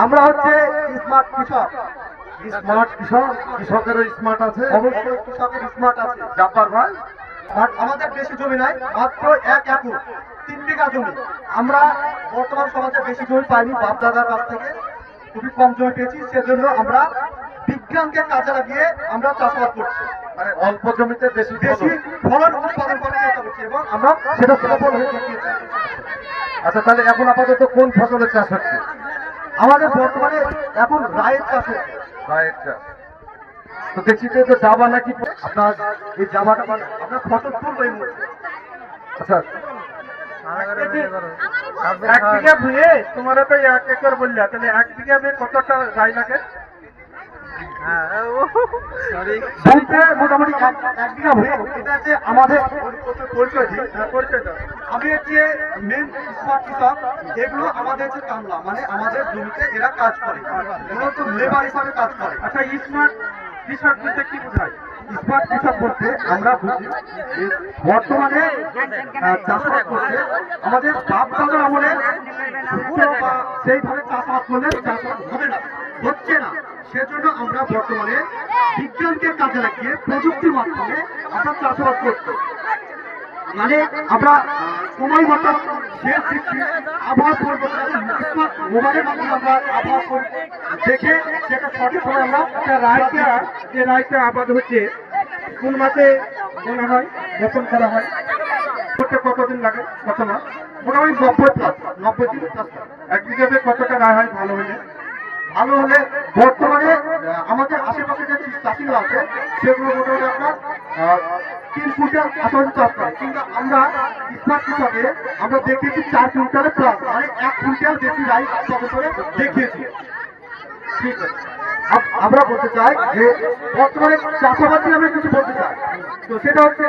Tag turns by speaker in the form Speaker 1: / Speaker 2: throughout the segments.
Speaker 1: আমরা হচ্ছে স্মার্ট কৃষক।
Speaker 2: স্মার্ট কৃষক, কৃষকেরও স্মার্ট আছে,
Speaker 1: অবশ্যই কৃষকের স্মার্ট আছে।
Speaker 2: জাপার ভাই।
Speaker 1: আর আমাদের বেশি জমি নাই, মাত্র 1 একর 3 বিঘা জমি। আমরা বর্তমান সমাজে বেশি জমি পাইনি, বাপ দাদার কাছ থেকে খুবই কম জমি পেয়েছি। সেজন্য আমরা বিজ্ঞানকে কাজে লাগিয়ে আমরা চাষাবাদ করছি।
Speaker 2: মানে অল্প জমিতে বেশি
Speaker 1: বেশি
Speaker 2: ফলন।
Speaker 1: ফলন উৎপাদন করার চেষ্টা করছি এবং আমরা সেটা সফল হয়ে দেখিয়েছি।
Speaker 2: আচ্ছা, তাহলে এখন আপাতত কোন ফসলের চাষ হচ্ছে?
Speaker 1: আমাদের বর্তমানে এখন রায়ের চাষ হচ্ছে।
Speaker 2: রায়ের চাষ। তো দেখছি তো জাবা নাকি
Speaker 1: আপনার এই জামাটা আপনার ফসল তুলবো এই মুহূর্তে।
Speaker 2: আচ্ছা,
Speaker 1: 1 বিঘা ভুঁয়ে তোমরা তো 1 একর বললে, তাহলে 1 বিঘা ভুঁয়ে কতটা রাই লাগে? বলতে মোটামুটি 1 বিঘা ভুঁয়ে এটা যে আমাদের পরিচয় দিই, পরিচয়টা আমি হচ্ছে মেন স্মার্ট কৃষক। এগুলো আমাদের যে কামলা, মানে আমাদের জমিতে এরা কাজ করে, মূলত লেবার হিসাবে কাজ করে। আচ্ছা, স্মার্ট কৃষক বলতে কি বোঝায়? স্মার্ট কৃষক বলতে আমরা বুঝি যে বর্তমানে চাষাবাদ করতে আমাদের বাপ দাদার আমলে সেইভাবে চাষাবাদ করলে চাষাবাদ হবে না, হচ্ছে না। সেজন্য আমরা বর্তমানে বিজ্ঞানকে কাজে লাগিয়ে প্রযুক্তির মাধ্যমে আমরা চাষাবাদ করছি। মানে আমরা সময় মতো সেচ দিচ্ছি, আবহাওয়া পরিবর্তন মোবাইলের মাধ্যমে আমরা আবহাওয়া দেখে সেটা সঠিক সময় আমরা যে রায়টা আবাদ হচ্ছে কোন মাসে বোনা হয়, বপন করা হয়, করতে কতদিন লাগে, কত মাস? মোটামুটি 90 দিন। 1 বিঘা কতটা রায় হয় ভালো হলে? ভালো হলে বর্তমানে আমাদের আশেপাশে যে চাষিগুলো আছে সেগুলো মোটামুটি আপনার 3 কুইন্টাল আশেপাশে চাষ করে, কিন্তু আমরা স্মার্ট কৃষকে আমরা দেখিয়েছি 4 কুইন্টালের প্লাস, মানে 1 কুইন্টাল বেশি রাই করে দেখিয়েছি। ঠিক আছে, আমরা বলতে চাই যে বর্তমানে চাষাবাদ নিয়ে আমরা কিছু বলতে চাই। তো সেটা হচ্ছে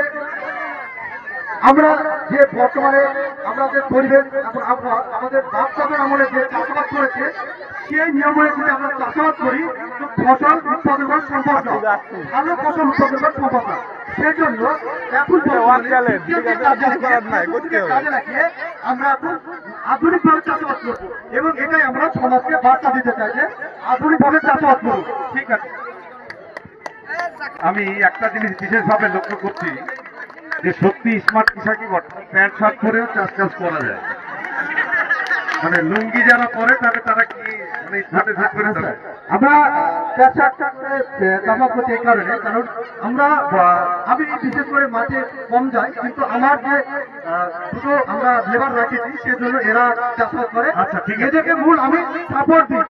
Speaker 1: আমরা যে বর্তমানে আমরা যে পরিবেশ এখন আমাদের বাপ দাদার আমলে যে চাষাবাদ করেছে সেই নিয়মে যদি আমরা চাষাবাদ করি তো ফসল উৎপাদন করা সম্ভব না, ভালো ফসল উৎপাদন করা সম্ভব না। সেজন্য এখন কাজে লাগিয়ে আমরা এখন আধুনিকভাবে চাষাবাদ করবো এবং এটাই আমরা সমাজকে বার্তা দিতে চাই যে আধুনিকভাবে চাষাবাদ করবো। ঠিক আছে,
Speaker 2: আমি একটা জিনিস বিশেষভাবে লক্ষ্য করছি যে সত্যি স্মার্ট কৃষকই বর্তমান প্যান্ট শার্ট পরেও চাষ করা যায়। মানে লুঙ্গি যারা পরে তারা কি মানে স্মার্টে ঠিক করে দেবে?
Speaker 1: আমরা চাষাবাদ করতে এই কারণে, কারণ আমি বিশেষ করে মাঠে কম যাই, কিন্তু আমার যে দুটো আমরা লেবার রাখেছি সেজন্য এরা চাষাবাদ করে।
Speaker 2: আচ্ছা, ঠিক আছে।
Speaker 1: এদেরকে মূল আমি সাপোর্ট দিই।